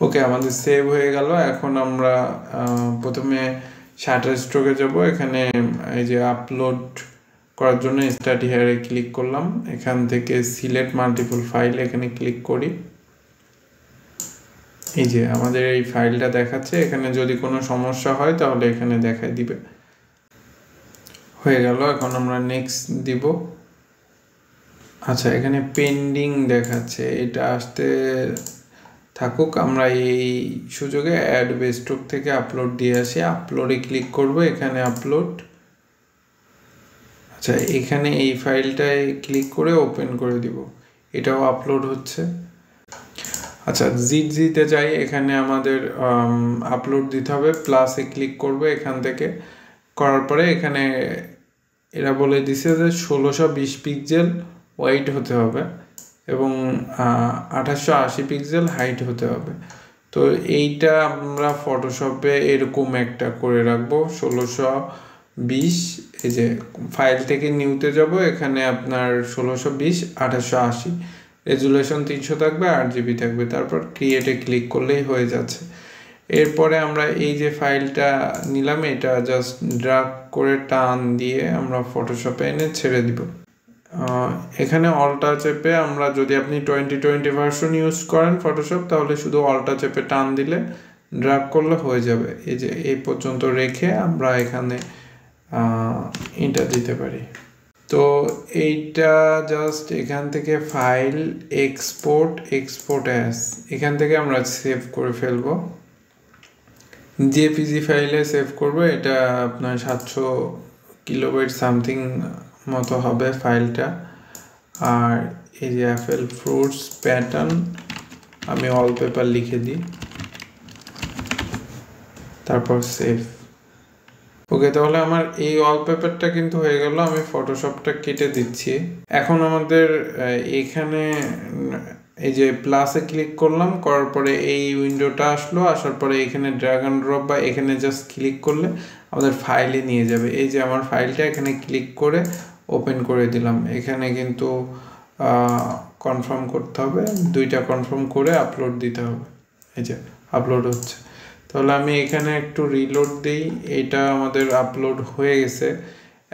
ওকে, আমাদের সেভ হয়ে গেল। এখন আমরা প্রথমে শাটার স্ট্রোকে যাব। এখানে এই যে আপলোড করার জন্য স্টার্ট হিয়ারে ক্লিক করলাম। এখান থেকে সিলেক্ট মাল্টিপল ফাইল এখানে ক্লিক করি। এই যে আমাদের এই ফাইলটা দেখাচ্ছে। এখানে যদি কোনো সমস্যা হয় তাহলে এখানে দেখাই দিবে। হয়ে গেল, এখন আমরা নেক্সট দিব। আচ্ছা, এখানে পেন্ডিং দেখাচ্ছে, এটা আসতে থাকুক। আমরা এই সুযোগে অ্যাড বেস্টক থেকে আপলোড দিয়ে আসি। আপলোডে ক্লিক করব, এখানে আপলোড। আচ্ছা, এখানে এই ফাইলটায় ক্লিক করে ওপেন করে দিব, এটাও আপলোড হচ্ছে। আচ্ছা, জিতে যাই। এখানে আমাদের আপলোড দিতে হবে, প্লাসে ক্লিক করব। এখান থেকে করার পরে এখানে এরা বলে দিছে যে 1620 পিক্সেল ওয়াইড হতে হবে এবং 2880 পিক্সেল হাইট হতে হবে। তো এইটা আমরা ফটোশপে এরকম একটা করে রাখবো 1620। এই যে ফাইল থেকে নিউতে যাব, এখানে আপনার 1620 2880, রেজুলেশন 300 থাকবে, 8GB থাকবে। তারপর ক্রিয়েটে ক্লিক করলেই হয়ে যাচ্ছে। এরপরে আমরা এই যে ফাইলটা নিলাম, এটা জাস্ট ড্রাগ করে টান দিয়ে আমরা ফটোশপে এনে ছেড়ে দিব। এখানে অল্টা চেপে আমরা, যদি আপনি 2020 ভার্সন ইউজ করেন ফটোশপ, তাহলে শুধু অল্টা চেপে টান দিলে ড্রাগ করলে হয়ে যাবে। এই যে এই পর্যন্ত রেখে আমরা এখানে এটা দিতে পারি। তো এইটা জাস্ট এখান থেকে ফাইল এক্সপোর্ট অ্যাজ, এখান থেকে আমরা সেভ করে ফেলবো। জেপিজি ফাইলে সেভ করব। এটা আপনার 700 কিলোবাইট সামথিং মতো হবে ফাইলটা। আর এই যে অ্যাপেল ফ্রুটস প্যাটার্ন, আমি ওয়ালপেপার লিখে দিই, তারপর সেভ। ওকে, তাহলে আমার এই ওয়ালপেপারটা কিন্তু হয়ে গেল। আমি ফটোশপটা কেটে দিচ্ছি। এখন আমাদের এখানে এই যে প্লাসে ক্লিক করলাম, করার পরে এই উইন্ডোটা আসলো। আসার পরে এখানে ড্র্যাগ অ্যান্ড ড্রপ বা এখানে জাস্ট ক্লিক করলে আমাদের ফাইলে নিয়ে যাবে। এই যে আমার ফাইলটা এখানে ক্লিক করে ওপেন করে দিলাম। এখানে কিন্তু কনফার্ম করতে হবে, দুইটা কনফার্ম করে আপলোড দিতে হবে। এই যে আপলোড হচ্ছে। তাহলে আমি এখানে একটু রিলোড দিই। এটা আমাদের আপলোড হয়ে গেছে।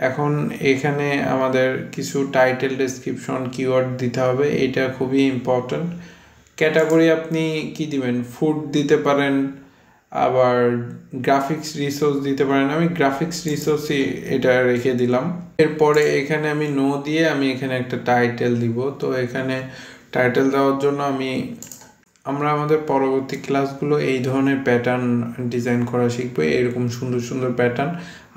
এখন এখানে আমাদের কিছু টাইটেল, ডেসক্রিপশন, কিওয়ার্ড দিতে হবে। এটা খুবই ইম্পর্ট্যান্ট। ক্যাটাগরি আপনি কি দিবেন? ফুড দিতে পারেন, আবার গ্রাফিক্স রিসোর্স দিতে পারেন। আমি গ্রাফিক্স রিসোর্সই এটা রেখে দিলাম। এরপরে এখানে আমি নো দিয়ে আমি এখানে একটা টাইটেল দিব। তো এখানে টাইটেল দেওয়ার জন্য আমরা আমাদের পরবর্তী ক্লাসগুলো এই ধরনের প্যাটার্ন ডিজাইন করা শিখবো, এরকম সুন্দর সুন্দর প্যাটার্ন।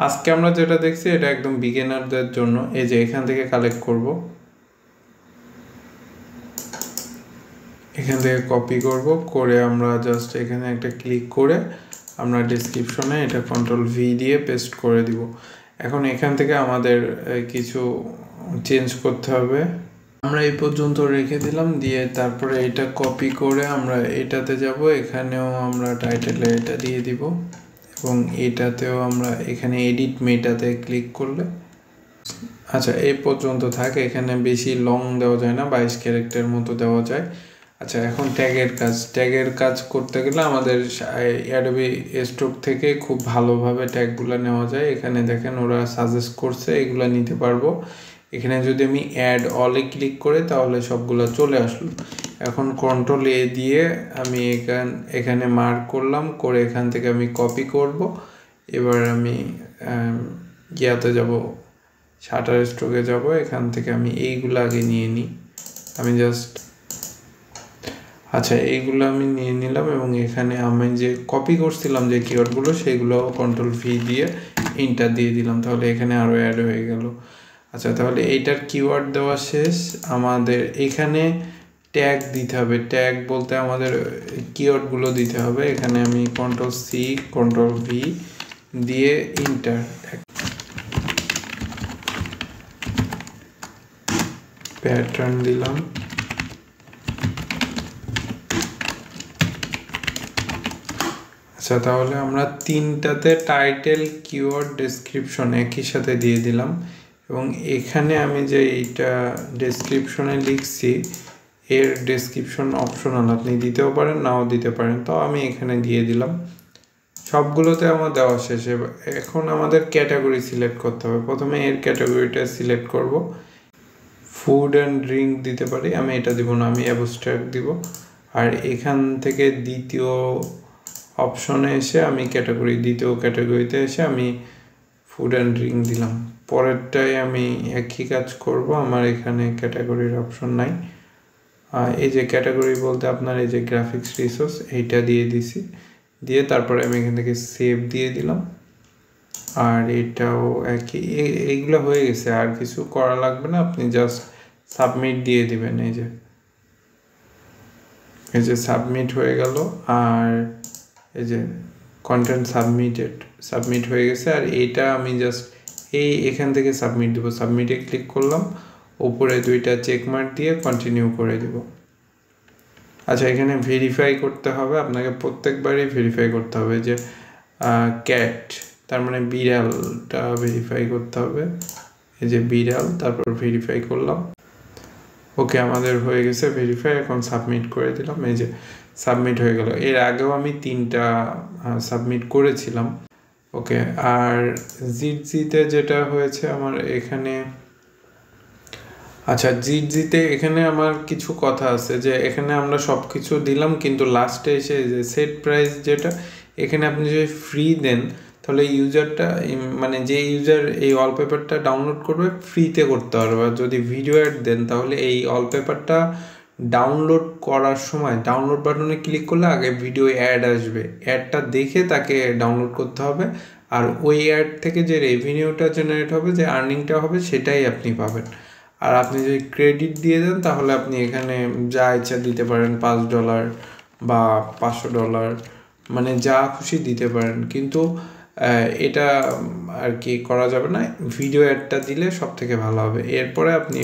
আজকে আমরা যেটা দেখছি এটা একদম বিগিনারদের জন্য। এই যে এখান থেকে কালেক্ট করব, এখান থেকে কপি করব, করে আমরা জাস্ট এখানে একটা ক্লিক করে আমরা ডেসক্রিপশনে এটা কন্ট্রোল-V দিয়ে পেস্ট করে দিব। এখন এখান থেকে আমাদের কিছু চেঞ্জ করতে হবে। আমরা এই পর্যন্ত রেখে দিলাম, দিয়ে তারপরে এটা কপি করে আমরা এটাতে যাব। এখানেও আমরা টাইটেলে এটা দিয়ে দিব এবং এটাতেও আমরা এখানে এডিট মেটাতে ক্লিক করলে, আচ্ছা এই পর্যন্ত থাকে। এখানে বেশি লং দেওয়া যায় না, 22 ক্যারেক্টার মতো দেওয়া যায়। আচ্ছা, এখন ট্যাগের কাজ করতে গেলে আমাদের অ্যাডোবি স্টক থেকে খুব ভালোভাবে ট্যাগগুলো নেওয়া যায়। এখানে দেখেন ওরা সাজেস্ট করছে, এগুলো নিতে পারবো। এখানে যদি আমি অ্যাড অলে ক্লিক করে তাহলে সবগুলো চলে আসলো। এখন কন্ট্রোল-A দিয়ে আমি এখানে মার্ক করলাম, করে এখান থেকে আমি কপি করব। এবার আমি ইয়াতে যাব, শাটার স্ট্রোকে যাব। এখান থেকে আমি এইগুলো আগে নিয়ে নিই। আমি জাস্ট, আচ্ছা এইগুলো আমি নিয়ে নিলাম এবং এখানে আমি যে কপি করছিলাম যে কিওয়ার্ডগুলো, সেগুলো কন্ট্রোল-V দিয়ে এন্টার দিয়ে দিলাম। তাহলে এখানে আরও অ্যাড হয়ে গেল। আচ্ছা, তাহলে এইটার কিওয়ার্ড দেওয়া শেষ। আমাদের এখানে ট্যাগ দিতে হবে। ট্যাগ বলতে আমাদের কিওয়ার্ডগুলো দিতে হবে। এখানে আমি কন্ট্রোল-C কন্ট্রোল-V দিয়ে এন্টার, প্যাটার্ন দিলাম। আচ্ছা, তাহলে আমরা তিনটাতে টাইটেল, কিওয়ার্ড, ডেসক্রিপশন একই সাথে দিয়ে দিলাম এবং এখানে আমি যে এইটা ডেসক্রিপশনে লিখছি এর ডেসক্রিপশন অপশনাল, আপনি দিতেও পারেন নাও দিতে পারেন, তো আমি এখানে দিয়ে দিলাম। সবগুলোতে আমার দেওয়া শেষ। এখন আমাদের ক্যাটাগরি সিলেক্ট করতে হবে। প্রথমে এর ক্যাটাগরিটা সিলেক্ট করব। ফুড অ্যান্ড ড্রিঙ্ক দিতে পারি, আমি এটা দিব না, আমি অ্যাবস্ট্রাক্ট দিব। আর এখান থেকে দ্বিতীয় অপশনে এসে আমি দ্বিতীয় ক্যাটাগরিতে এসে আমি ফুড অ্যান্ড ড্রিঙ্ক দিলাম। পরেরটায় আমি একই কাজ করব, আমার এখানে ক্যাটাগরির অপশন নাই। এই যে ক্যাটাগরি বলতে আপনার এই যে গ্রাফিক্স রিসোর্স, এইটা দিয়ে দিছি, দিয়ে তারপরে আমি এখান থেকে সেভ দিয়ে দিলাম। আর এটাও একই, এইগুলো হয়ে গেছে, আর কিছু করা লাগবে না, আপনি জাস্ট সাবমিট দিয়ে দিবেন। এই যে সাবমিট হয়ে গেল, আর এই যে কন্টেন্ট সাবমিট হয়ে গেছে। আর এইটা আমি জাস্ট এখান থেকে সাবমিট দেবো, সাবমিটে ক্লিক করলাম, উপরে দুইটা চেকমার্ক দিয়ে কন্টিনিউ করে দেব। আচ্ছা, এখানে ভেরিফাই করতে হবে, আপনাকে প্রত্যেকবারই ভেরিফাই করতে হবে যে ক্যাট, তার মানে বিড়ালটা ভেরিফাই করতে হবে। এই যে বিড়াল, তারপর ভেরিফাই করলাম। ওকে, আমাদের হয়ে গেছে ভেরিফাই, এখন সাবমিট করে দিলাম। এই যে সাবমিট হয়ে গেল। এর আগেও আমি 3টা সাবমিট করেছিলাম। ওকে, আর জিতে যেটা হয়েছে আমার এখানে, আচ্ছা জিতে এখানে আমার কিছু কথা আছে, যে এখানে আমরা সব কিছু দিলাম, কিন্তু লাস্টে এসে যে সেট প্রাইস যেটা, এখানে আপনি যদি ফ্রি দেন তাহলে ইউজারটা, মানে যে ইউজার এই ওয়ালপেপারটা ডাউনলোড করবে ফ্রিতে করতে পারবে। আর যদি ভিডিও অ্যাড দেন তাহলে এই ওয়ালপেপারটা ডাউনলোড করার সময় ডাউনলোড বাটনে ক্লিক করলে আগে ভিডিও অ্যাড আসবে, অ্যাডটা দেখে তাকে ডাউনলোড করতে হবে। আর ওই অ্যাড থেকে যে রেভিনিউটা জেনারেট হবে, যে আর্নিংটা হবে, সেটাই আপনি পাবেন। আর আপনি যদি ক্রেডিট দিয়ে দেন তাহলে আপনি এখানে যা ইচ্ছা দিতে পারেন, $5 বা $500, মানে যা খুশি দিতে পারেন। কিন্তু এটা আর কি করা যাবে না, ভিডিও অ্যাডটা দিলে সব থেকে ভালো হবে। এরপরে আপনি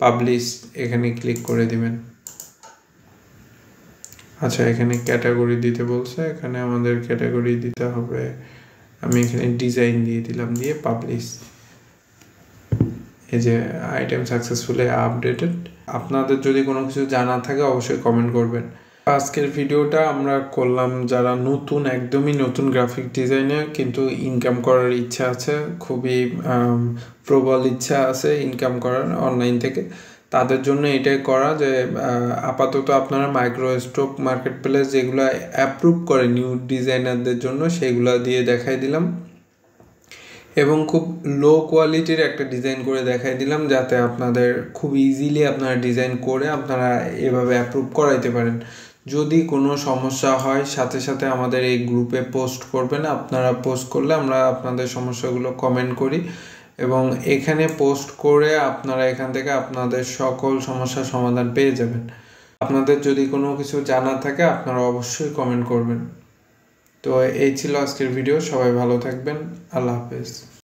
পাবলিশ এখানে ক্লিক করে দিবেন। আচ্ছা, এখানে ক্যাটাগরি দিতে বলছে, এখানে আমাদের ক্যাটাগরি দিতে হবে, আমি এখানে ডিজাইন দিয়ে দিলাম, দিয়ে পাবলিশ। এই যে আইটেম সাকসেসফুলি আপডেটেড। আপনাদের যদি কোনো কিছু জানা থাকে অবশ্যই কমেন্ট করবেন। আজকের ভিডিওটা আমরা করলাম যারা নতুন, একদমই নতুন গ্রাফিক ডিজাইনার, কিন্তু ইনকাম করার ইচ্ছা আছে, খুবই প্রবল ইচ্ছা আছে ইনকাম করার অনলাইন থেকে, তাদের জন্য এটাই করা যে আপাতত আপনারা মাইক্রোস্টক মার্কেট প্লেস যেগুলো অ্যাপ্রুভ করে নিউ ডিজাইনারদের জন্য, সেগুলো দিয়ে দেখাই দিলাম, এবং খুব লো কোয়ালিটির একটা ডিজাইন করে দেখাই দিলাম, যাতে আপনাদের খুব ইজিলি আপনারা ডিজাইন করে আপনারা এভাবে অ্যাপ্রুভ করাইতে পারেন। যদি কোনো সমস্যা হয় সাথে সাথে আমাদের এই গ্রুপে পোস্ট করবেন, আপনারা পোস্ট করলে আমরা আপনাদের সমস্যাগুলো কমেন্ট করি, এবং এখানে পোস্ট করে আপনারা এখান থেকে আপনাদের সকল সমস্যার সমাধান পেয়ে যাবেন। আপনাদের যদি কোনো কিছু জানার থাকে আপনারা অবশ্যই কমেন্ট করবেন। তো এই ছিল আজকের ভিডিও, সবাই ভালো থাকবেন, আল্লাহ হাফেজ।